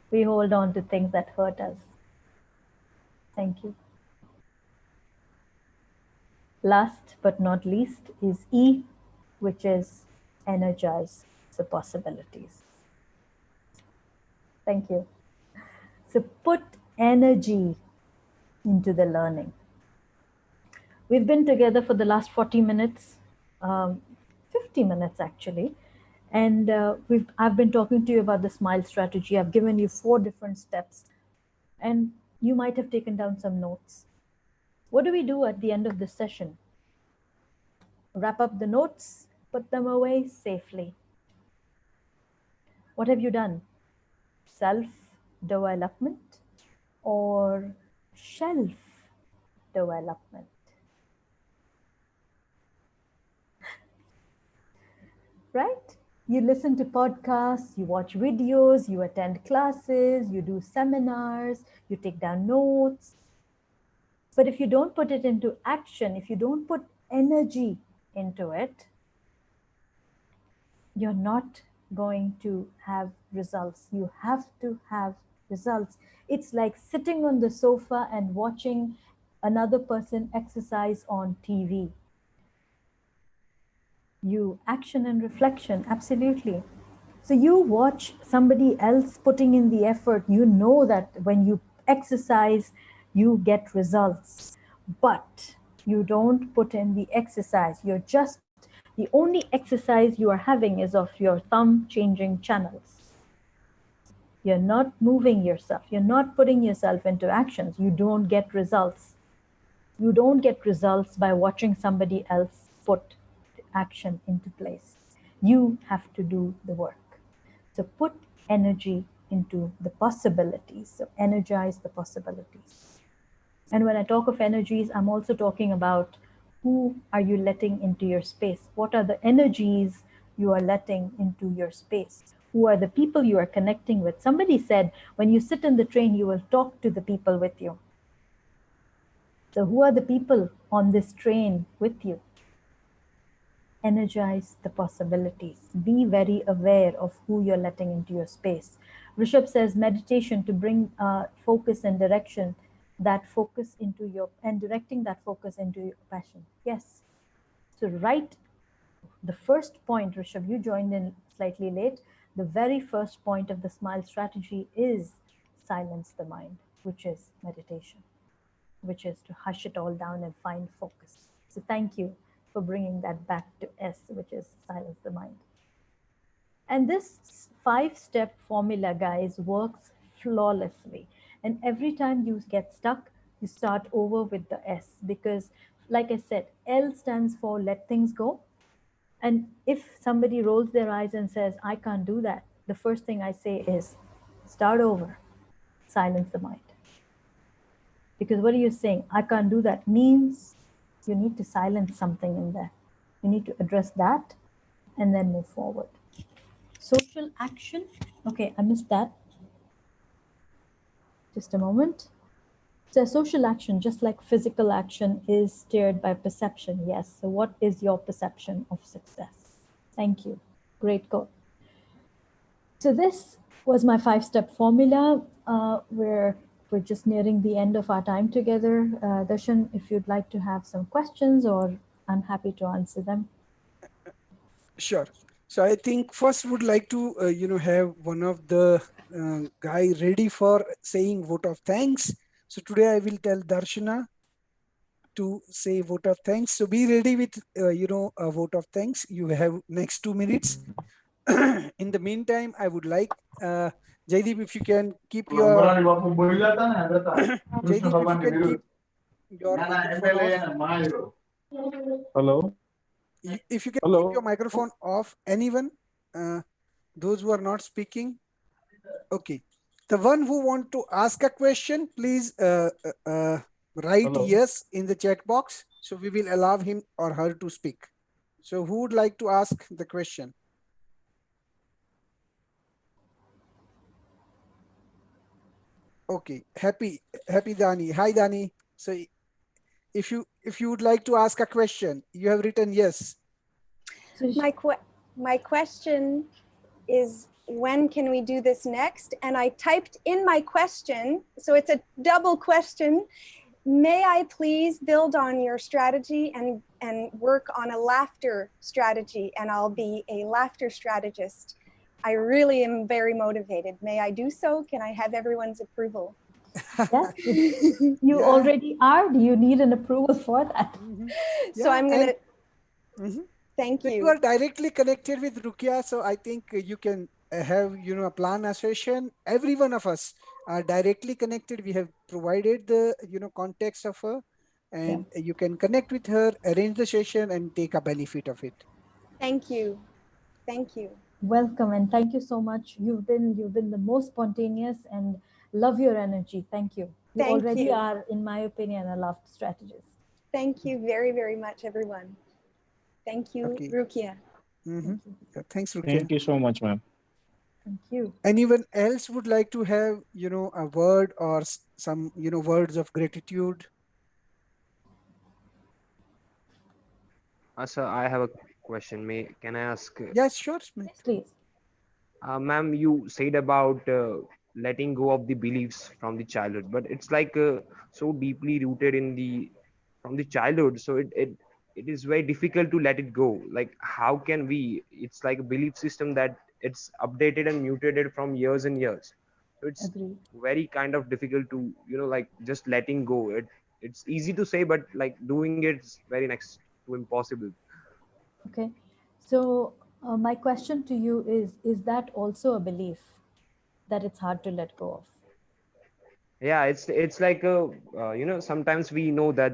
We hold on to things that hurt us. Thank you. Last but not least is E, which is energize the possibilities. Thank you. So put energy into the learning. We've been together for the last 40 minutes, 50 minutes actually. And I've been talking to you about the SMILE strategy. I've given you 4 different steps, and you might have taken down some notes. What do we do at the end of this session? Wrap up the notes, put them away safely. What have you done? Self-development or shelf-development? Right? You listen to podcasts, you watch videos, you attend classes, you do seminars, you take down notes. But if you don't put it into action, if you don't put energy into it, you're not going to have results. You have to have results. It's like sitting on the sofa and watching another person exercise on TV. You action and reflection, absolutely. So you watch somebody else putting in the effort, you know that when you exercise, you get results. But you don't put in the exercise. You're just, the only exercise you are having is of your thumb changing channels. You're not moving yourself. You're not putting yourself into actions. You don't get results. You don't get results by watching somebody else put action into place. You have to do the work. So put energy into the possibilities. So energize the possibilities. And when I talk of energies, I'm also talking about who are you letting into your space? What are the energies you are letting into your space? Who are the people you are connecting with? Somebody said, when you sit in the train, you will talk to the people with you. So, who are the people on this train with you? Energize the possibilities. Be very aware of who you're letting into your space. Rishabh says meditation to bring focus and direction, that focus into your, and directing that focus into your passion. Yes. So, right, the first point, Rishabh, you joined in slightly late. The very first point of the SMILE strategy is silence the mind, which is meditation, which is to hush it all down and find focus. So thank you for bringing that back to S, which is silence the mind. And this 5 step formula, guys, works flawlessly. And every time you get stuck, you start over with the S because, like I said, L stands for let things go. And if somebody rolls their eyes and says, I can't do that, the first thing I say is start over, silence the mind. Because what are you saying? I can't do that means you need to silence something in there. You need to address that and then move forward. Social action. Okay, I missed that. Just a moment. So, social action, just like physical action, is steered by perception. Yes. So, what is your perception of success? Thank you. Great call. So, this was my 5 step formula. We're just nearing the end of our time together. Darshan, if you'd like to have some questions, or I'm happy to answer them. Sure. So I think first would like to have one of the guy ready for saying vote of thanks. So today I will tell Darshana to say vote of thanks. So be ready with a vote of thanks. You have next 2 minutes. In the meantime, I would like Jaideep, if you can keep your Jaideep, if you can keep your microphone off. Hello. If you can keep your Hello. microphone off, anyone, uh, those who are not speaking. Okay. The one who want to ask a question, please write Hello. yes in the chat box. So we will allow him or her to speak. So who would like to ask the question? Okay. Happy Dani. Hi Dani. So if you would like to ask a question, you have written yes. So, My question is, when can we do this next? And I typed in my question, so it's a double question. May I please build on your strategy and work on a laughter strategy, and I'll be a laughter strategist. I really am very motivated. May I do so? Can I have everyone's approval? yes, you Yeah. already are. Do you need an approval for that? So I'm going to, Mhm. thank So you you. are directly connected with Ruqya, so I think you can have a plan a session. Every one of us are directly connected. We have provided the context of her, Yeah. and you can connect with her, arrange the session, and take a benefit of it. Thank you. Thank you. Welcome and thank you so much. You've been the most spontaneous and love your energy. Thank you. You Thank already you. are, in my opinion, a loved strategist. Thank you very, very much, everyone. Thank you, Okay. Ruqya. Mm-hmm. Thank you. Yeah, thanks, Ruqya. Thank you so much, ma'am. Thank you. Anyone else would like to have a word or some words of gratitude? Sir, I have a question. Can I ask, Yes, sure, Smith. Yes, please. ma'am? You said about letting go of the beliefs from the childhood, but it's like so deeply rooted in the from the childhood. So it it is very difficult to let it go. Like how can we, it's like a belief system that it's updated and mutated from years and years. So it's Agreed. very kind of difficult to, like just letting go. It's easy to say, but like doing it's very next to impossible. Okay. So my question to you is that also a belief that it's hard to let go of? Yeah, it's like a, sometimes we know that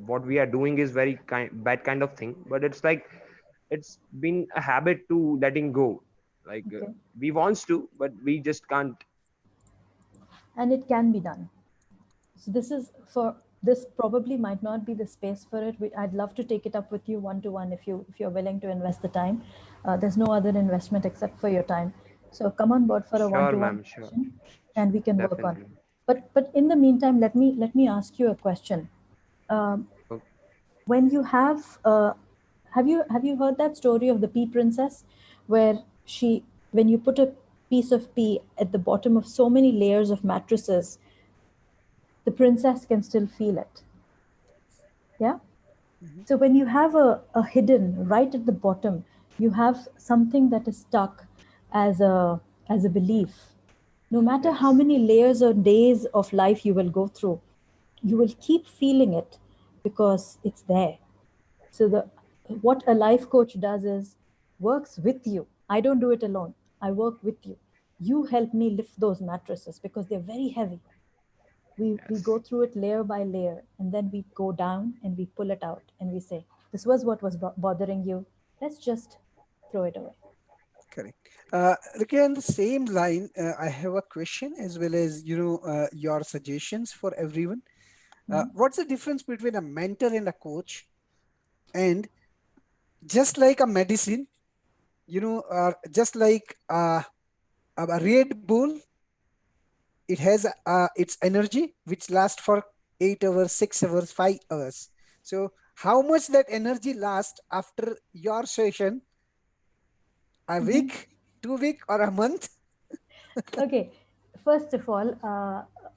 what we are doing is very bad kind of thing, but it's like it's been a habit to letting go. Like Okay. we wants to, but we just can't. And it can be done. So this is for this probably might not be the space for it. I'd love to take it up with you one to one if you're willing to invest the time. There's no other investment except for your time. So come on board for a one Sure, to one ma'am. Sure. session, and we can work on. Definitely. But in the meantime, let me ask you a question. Um, Okay. when you have you heard that story of the pea princess, where she when you put a piece of pea at the bottom of so many layers of mattresses, the princess can still feel it. Yeah. Mhm. So when you have a hidden right at the bottom, you have something that is stuck as a belief. No matter how Yes. many layers or days of life you will go through, you will keep feeling it because it's there. So the what a life coach does is works with you. I don't do it alone. I work with you. You help me lift those mattresses because they're very heavy. We Yes. go through it layer by layer, and then we go down and we pull it out and we say, this was what was bothering you. Let's just throw it away. Correct. Ricky, on the same line, I have a question as well as your suggestions for everyone. Mhm. What's the difference between a mentor and a coach? And just like a medicine, just like a Red Bull, it has its energy which lasts for 8 hours, 6 hours, 5 hours. So how much that energy lasts after your session? A Mhm. week, 2 week, or a month? Okay, first of all,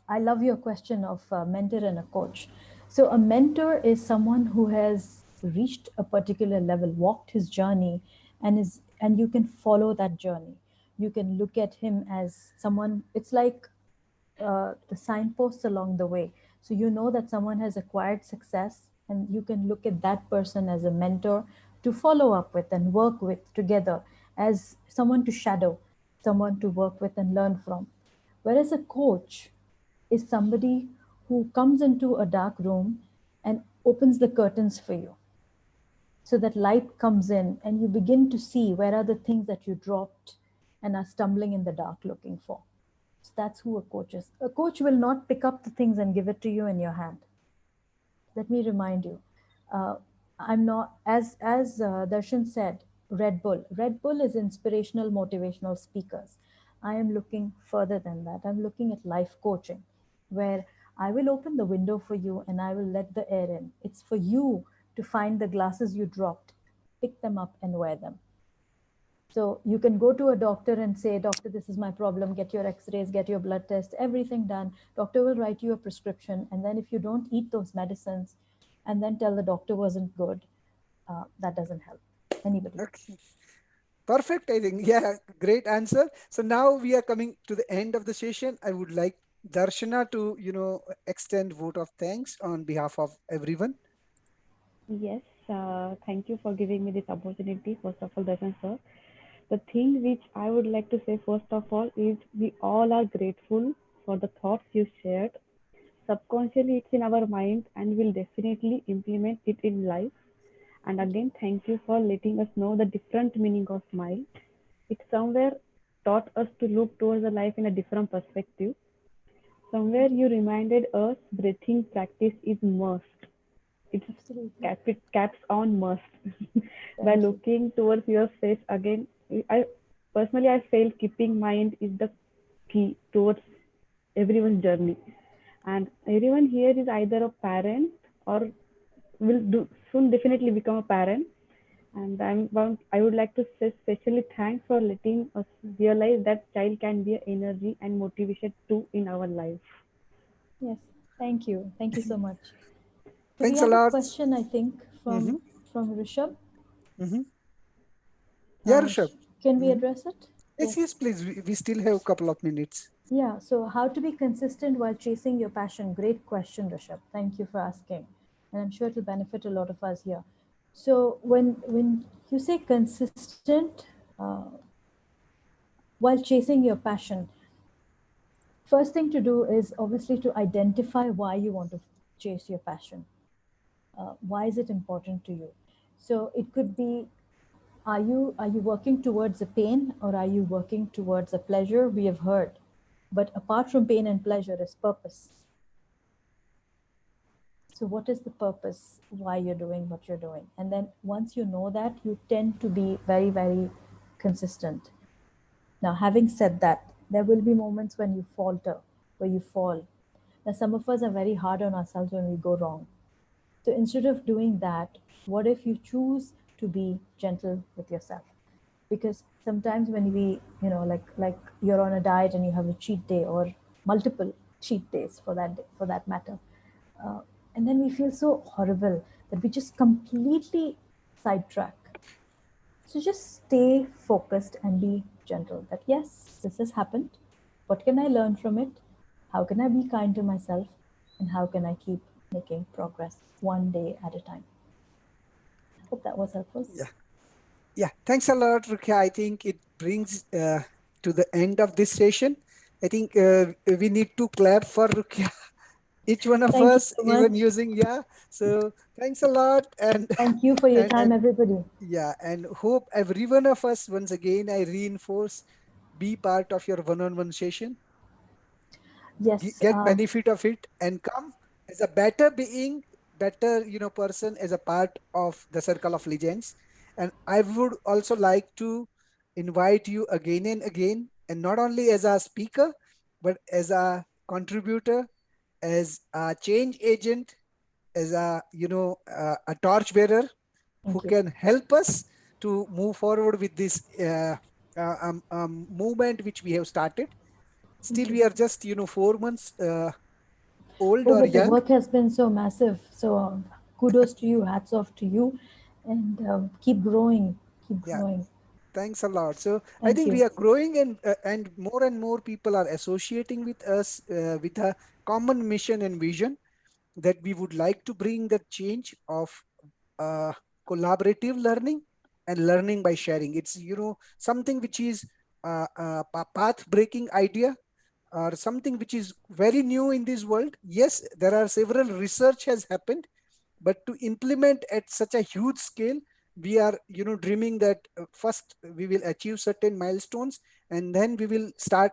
I love your question of a mentor and a coach. So, a mentor is someone who has reached a particular level, walked his journey, and you can follow that journey. You can look at him as someone. It's like the signposts along the way. So you know that someone has acquired success, and you can look at that person as a mentor to follow up with and work with together, as someone to shadow, someone to work with and learn from. Whereas a coach is somebody who comes into a dark room and opens the curtains for you so that light comes in and you begin to see where are the things that you dropped and are stumbling in the dark looking for. So that's who a coach is. A coach will not pick up the things and give it to you in your hand. Let me remind you. Uh, I'm not, as Darshan said, Red Bull. Red Bull is inspirational, motivational speakers. I am looking further than that. I'm looking at life coaching, where I will open the window for you and I will let the air in. It's for you to find the glasses you dropped, pick them up and wear them. So you can go to a doctor and say, doctor, this is my problem. Get your x-rays, get your blood test, everything done. Doctor will write you a prescription. And then if you don't eat those medicines and then tell the doctor wasn't good, that doesn't help anybody. Okay. Perfect, I think. Yeah, great answer. So now we are coming to the end of the session. I would like Darshana to, extend vote of thanks on behalf of everyone. Yes, thank you for giving me this opportunity. First of all, Darshan sir. The thing which I would like to say first of all is we all are grateful for the thoughts you shared. Subconsciously, it's in our mind and we'll definitely implement it in life. And again, thank you for letting us know the different meaning of smile. It somewhere taught us to look towards the life in a different perspective. Somewhere Thank you. you reminded us breathing practice is must. It's Absolutely. it caps on must. By Thank you. looking towards your face again, I personally I feel keeping mind is the key towards everyone's journey. And everyone here is either a parent or will do soon definitely become a parent. And I would like to say specially thanks for letting us realize that child can be an energy and motivation too in our life. Yes. Thank you. Thank you so much. So we Thanks a have a lot. question, I think, from Mm-hmm. Rishabh. Mm-hmm. Yeah, Uh, Rishabh. can we Mm-hmm. address it? Yes, yes, please. We still have a couple of minutes. Yeah, so how to be consistent while chasing your passion? Great question, Rishabh. Thank you for asking. And I'm sure it'll benefit a lot of us here. So when you say consistent while chasing your passion, first thing to do is obviously to identify why you want to chase your passion. Why is it important to you? So it could be, are you working towards a pain, or are you working towards a pleasure? We have heard, but apart from pain and pleasure is purpose. So what is the purpose why you're doing what you're doing? And then once you know that, you tend to be very, very consistent. Now, having said that, there will be moments when you falter, where you fall. Now, some of us are very hard on ourselves when we go wrong. So instead of doing that, what if you choose to be gentle with yourself? Because sometimes when we, like you're on a diet and you have a cheat day, or multiple cheat days for that matter, uh, and then we feel so horrible that we just completely sidetrack. So just stay focused and be gentle. That yes, this has happened. What can I learn from it? How can I be kind to myself? And how can I keep making progress one day at a time? Hope that was helpful. Yeah. Yeah. Thanks a lot, Ruqya. I think it brings to the end of this session. I think we need to clap for Ruqya. Each one of Thank you us, so even much. using yeah. So thanks a lot, and Thank you for your time, and everybody. yeah, and hope every one of us, once again, I reinforce, be part of your one-on-one session, Yes, get benefit of it, and come as a better being, better person, as a part of the circle of legends. And I would also like to invite you again and again, and not only as a speaker, but as a contributor, as a change agent, as a torch bearer who thank you. can help us to move forward with this movement which we have started. Still, Thank you. we are just 4 months old Oh, or but the young. work has been so massive. So kudos to you, hats off to you, and keep growing, keep Yeah, growing. thanks a lot. So I Thank think you. we are growing, and more people are associating with us with a common mission and vision, that we would like to bring the change of uh, collaborative learning and learning by sharing. It's something which is a path breaking idea, or something which is very new in this world. Yes, there are several research has happened, but to implement at such a huge scale, we are dreaming that first we will achieve certain milestones, and then we will start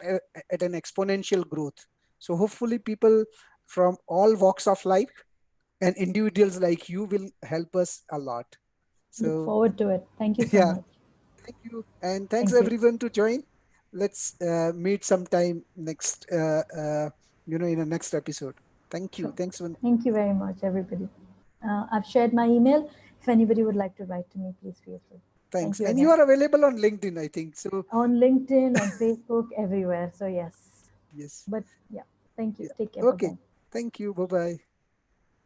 at an exponential growth. So hopefully people from all walks of life and individuals like you will help us a lot. Look So forward to it. Thank you so yeah, much. thank you, and thanks Thank you. everyone to join. Let's meet sometime next in the next episode. Thank you. Sure. Thanks. Thank you very much, everybody. I've shared my email. If anybody would like to write to me, please feel free. Thank Thanks. you And you again. are available on LinkedIn, I think. So On LinkedIn, on Facebook, everywhere. So, yes. yes. But yeah, thank you. Yeah. Take care. Bye Okay. bye. Thank you. Bye bye.